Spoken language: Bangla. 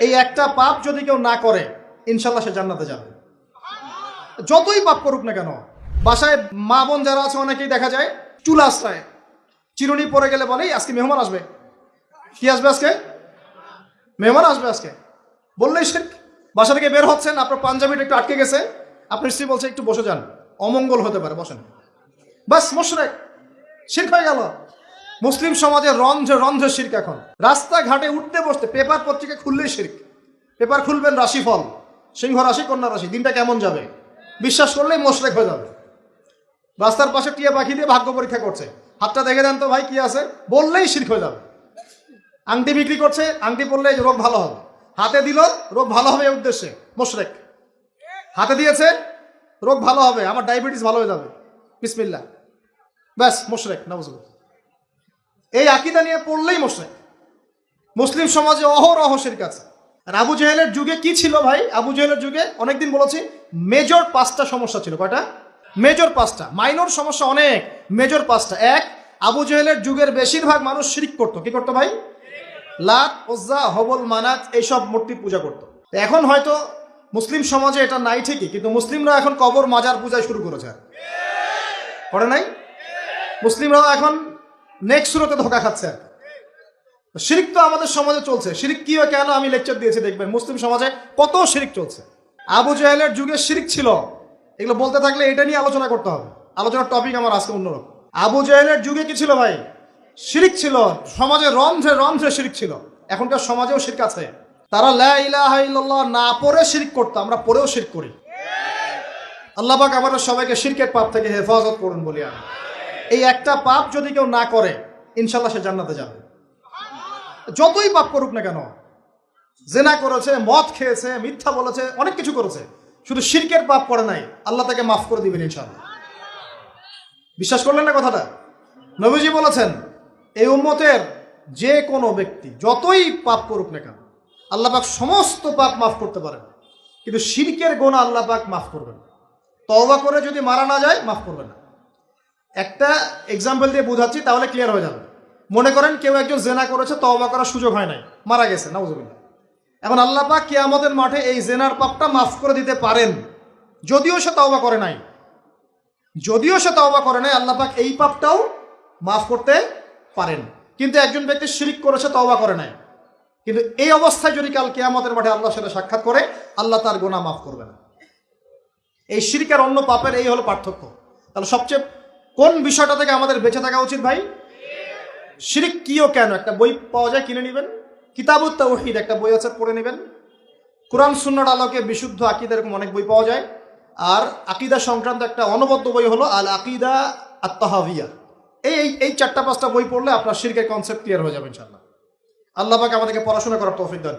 এই একটা পাপ যদি কেউ না করে ইনশাল্লাহ সে জান্নাতে যাবে, যতই পাপ করুক না কেন। বাসায় মা বোন যারা আছে অনেকেই দেখা যায় চুল আশ্রয় চিরুনি পরে গেলে বলে আজকে মেহমান আসবে। কি আসবে আজকে? মেহমান আসবে আজকে বললেই শিরক। বাসা থেকে বের হচ্ছেন, আপনার পাঞ্জাবিটা একটু আটকে গেছে, আপনার স্ত্রী বলছে একটু বসে যান, অমঙ্গল হতে পারে, বসেন, বাস মুশরিক, শিরক হয়ে গেল। মুসলিম সমাজে রন্ধ্রে রন্ধ্রে শিরক। এখন রাস্তাঘাটে উঠতে বসতে পেপার পত্রিকা খুললেই শিরক। পেপার খুলবেন রাশিফল, সিংহ রাশি কন্যা রাশি, দিনটা কেমন যাবে বিশ্বাস করলেই মুশরিক হয়ে যাবে। রাস্তার পাশে টিয়া পাখি দিয়ে ভাগ্য পরীক্ষা করছে, হাতটা দেখে দেন তো ভাই কি আছে, বললেই শিরক হয়ে যাবে। আংটি বিক্রি করছে, আংটি পরলে রোগ ভালো হবে, হাতে দিল রোগ ভালো হবে এই উদ্দেশ্যে, মুশরিক। হাতে দিয়েছে রোগ ভালো হবে, আমার ডায়াবেটিস ভালো হয়ে যাবে, বিসমিল্লাহ, ব্যাস মুশরিক, নাউজুবিল্লাহ। এই আকীদা নিয়ে পড়লেই মুশরিক। মুসলিম সমাজে অহরহ শিরক আছে। আর আবু জেহেলের যুগে কি ছিল ভাই? আবু জেহেলের যুগে অনেকদিন বলেছি মেজর 5টা সমস্যা ছিল। কয়টা? মেজর 5টা, মাইনর সমস্যা অনেক, মেজর 5টা। এক, আবু জেহেলের যুগের বেশিরভাগ মানুষ শিরক করতো। কি করতো ভাই? লাত, উজ্জা, হবল, মানাত এইসব মূর্তি পূজা করতো। এখন হয়তো মুসলিম সমাজে এটা নাই ঠিকই, কিন্তু মুসলিমরা এখন কবর মাজার পূজায় শুরু করেছে, করে নাই? মুসলিমরাও এখন নেক্সট সুরতে ধোকা খাচ্ছে। শিরক তো আমাদের সমাজে চলছে। শিরক কি হয় কেন আমি লেকচার দিয়েছি, দেখবেন মুসলিম সমাজে কত শিরক চলছে। আবু জেহেলের যুগে শিরক ছিল, এগুলো বলতে থাকলে এটা নিয়ে আলোচনা করতে হবে। আলোচনার টপিক আমার আজকে অন্যরকম। আবু জেহেলের যুগে কি ছিল ভাই? শিরক ছিল, সমাজে রন্ধ্রে রন্ধ্রে শিরক ছিল। এখনকার সমাজেও শিরক আছে। তারা লা ইলাহা ইল্লাল্লাহ না পড়ে শিরক করতো, আমরা পড়েও শিরক করি। আল্লাহ পাক আমাদের সবাইকে শিরকের পাপ থেকে হেফাজত করুন বলি আমি। এই একটা পাপ যদি কেউ না করে ইনশাল্লাহ সে জান্নাতে যাবে, যতই পাপ করুক না কেন। জেনা করেছে, মদ খেয়েছে, মিথ্যা বলেছে, অনেক কিছু করেছে, শুধু শিরকের পাপ করে নাই, আল্লাহ তাকে মাফ করে দিবেন ইনশাআল্লাহ। বিশ্বাস করলেন না কথাটা? নবীজি বলেছেন এই উম্মতের যে কোনো ব্যক্তি যতই পাপ করুক না কেন আল্লাহ পাক সমস্ত পাপ মাফ করতে পারেন, কিন্তু শিরকের গুনাহ আল্লাহ পাক মাফ করবেন। তওবা করে যদি মারা না যায় মাফ করবেন না। একটা এক্সাম্পল দিয়ে বোঝাচ্ছি, তাহলে ক্লিয়ার হয়ে যাবে। মনে করেন কেউ একজন জেনা করেছে, তওবা করার সুযোগ হয় নাই, মারা গেছে, নাউজুবিল্লাহ। এখন আল্লাহ পাক কিয়ামতের মাঠে এই জেনার পাপটা মাফ করে দিতে পারেন, যদিও সে তওবা করে নাই। যদিও সে তওবা করে নাই, আল্লাহ পাক এই পাপটাও মাফ করতে পারেন। কিন্তু একজন ব্যক্তি শিরক করেছে, তওবা করে নাই, কিন্তু এই অবস্থায় যদি কাল কিয়ামতের মাঠে আল্লাহর সাথে সাক্ষাৎ করে, আল্লাহ তার গুনাহ মাফ করবে না। এই শিরক আর অন্য পাপের এই হলো পার্থক্য। তাহলে সবচেয়ে কোন বিষয়টা থেকে আমাদের বেঁচে থাকা উচিত ভাই? শিরক কিও কেন, একটা বই পাওয়া যায়, কিনে নেবেন। কিতাবুত তাওহীদ একটা বই আছে, পড়ে নেবেন। কুরআন সুন্নাহর আলোকে বিশুদ্ধ আকীদা, এরকম অনেক বই পাওয়া যায়। আর আকীদা সংক্রান্ত একটা অনবদ্য বই হলো আল আকীদা আত-তাহাওয়িয়া। এই 4টা 5টা বই পড়লে আপনার শিরকের কনসেপ্ট ক্লিয়ার হয়ে যাবে ইনশাআল্লাহ। আল্লাহ পাক আমাদেরকে পড়াশোনা করার তৌফিক দান।